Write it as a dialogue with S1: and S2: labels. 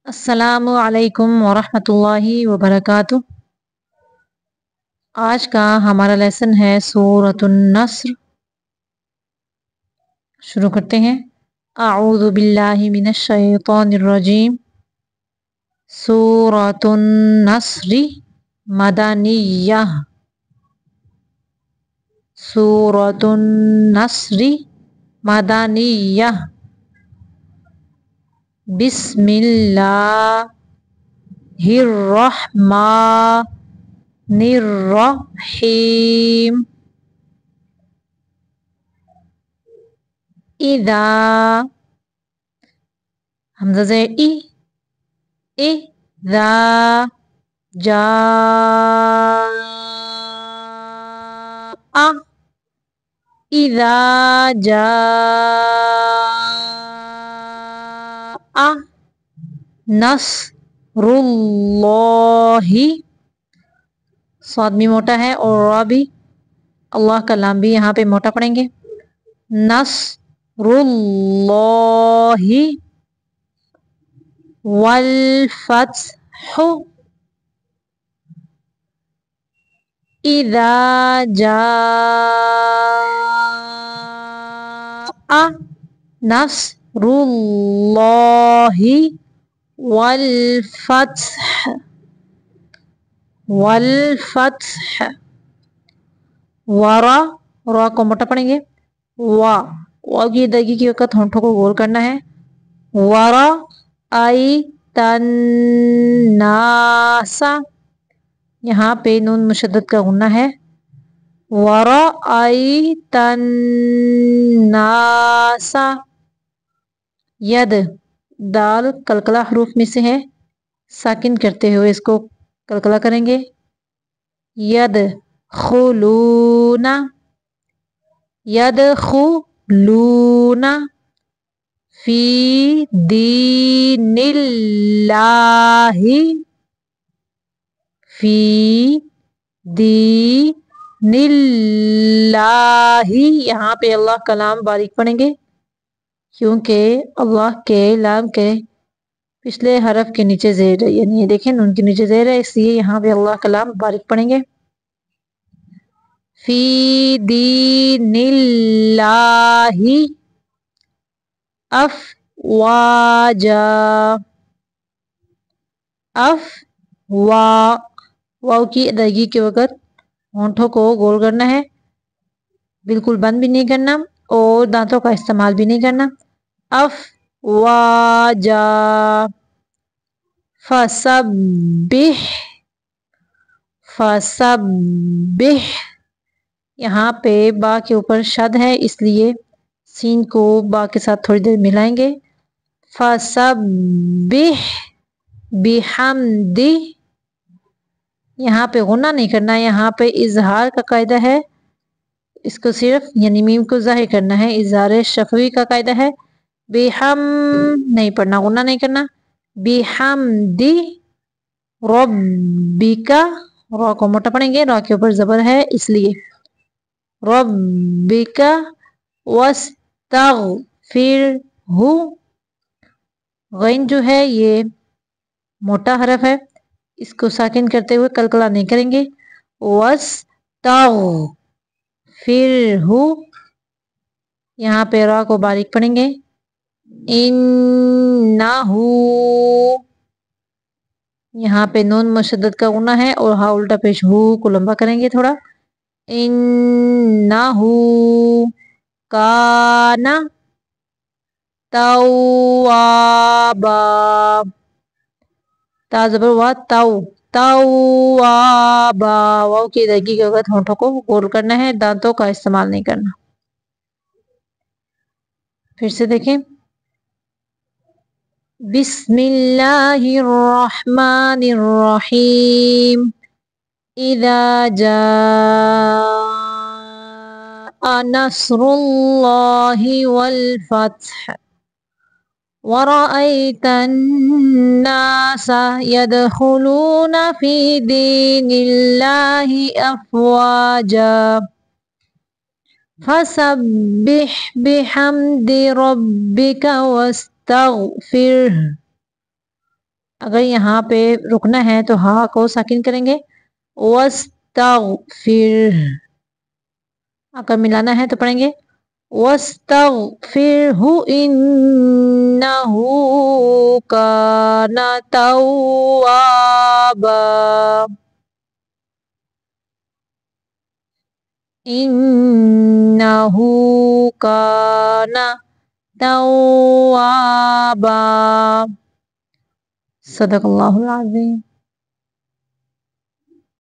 S1: अस्सलामु अलैकुम वरहमतुल्लाहि वबरकातुह। आज का हमारा लेसन है सूरतुन नस्र। शुरू करते हैं। अऊज़ु बिल्लाहि मिनश शैतानिर रजीम। सूरतुन नस्री मदनिय्यह। सूरतुन नस्री मदनिय्यह। बिस्मिल्लाहिर्रहमानिर्रहीम। इदा हमज़ा ज़ेर इ दा जा इदा जा नस्रुल्लाहि। स्वाद भी मोटा है और रा भी, अल्लाह का लाम भी यहाँ पे मोटा पड़ेंगे। नस्रुल्लाहि वल फत्हु इदा जाअ नस्रुल्लाहि वल फत्ह वरा, रा को मोटा पड़ेंगे। वा की दगी की वक़्त होंठों को गोल करना है। वरा आई तन्नासा, यहाँ पे नून मुशद्दद का गुन्ना है। वरा आई तन्नासा। यद दाल कलकला हरूफ में से है, साकिन करते हुए इसको कलकला करेंगे। यद खुलूना यदखुलूना फी दीनिल्लाहि फी दीनिल्लाहि। यहाँ पे अल्लाह का लाम बारीक पढ़ेंगे क्योंकि अल्लाह के लाम के पिछले हरफ के नीचे ज़ेर है, यानी ये देखें उनके नीचे ज़ेर है, इसलिए यहाँ पे अल्लाह का लाम बारीक पढ़ेंगे। फी दीनिल्लाहि अफ़वाजा वाव की अदायगी के वक़्त होंठों को गोल करना है, बिल्कुल बंद भी नहीं करना और दांतों का इस्तेमाल भी नहीं करना। अफ़वाजा फसब्बिह। यहाँ पे बा के ऊपर शद है, इसलिए सीन को बा के साथ थोड़ी देर मिलाएंगे। फसब्बिह बिहम्दी। यहाँ पे गुन्ना नहीं करना, यहाँ पे इजहार का कायदा है, इसको सिर्फ यानी मीम को जाहिर करना है। इजहार शफवी का कायदा है। बिहम नहीं पढ़ना, गुन्ना नहीं करना। बिहम्दी रब्बिका, रा को मोटा पढ़ेंगे, रा के ऊपर जबर है इसलिए। रब्बिका वस्तगफिरहु। गैन जो है ये मोटा हरफ है, इसको साकिन करते हुए कलकला नहीं करेंगे। वस्तगफिरहु, यहाँ पे रा को बारीक पढ़ेंगे। इन्नहु, यहाँ पे नून मुशद्दद का गुन्ना है और हा उल्टा पेश हु को लंबा करेंगे थोड़ा। इन्नहु काना तौवाबा। ता ज़बर वा ताऊ तौवाबा। वाव की अदायगी के वक़्त होंठों को गोल करना है, दांतों का इस्तेमाल नहीं करना। फिर से देखें। बिस्मिल्लाहिर्रहमानिर्रहीम। इदा जाअ नस्रुल्लाहि वल फत्ह वरअयतन्नासा यदखुलूना फी दीनिल्लाहि अफ़वाजा फसब्बिह बिहम्दि रब्बिका वस्तगफिरह। اگر یہاں پہ رکنا ہے تو ہا کو ساکن کریں گے. وَاسْتَغْفِرْ. اگر ملانا ہے تو پڑھیں گے وَاسْتَغْفِرْهُ إِنَّهُ كَانَ تَوَّابًا. إِنَّهُ كَانَ توابا. صدق اللہ العظیم.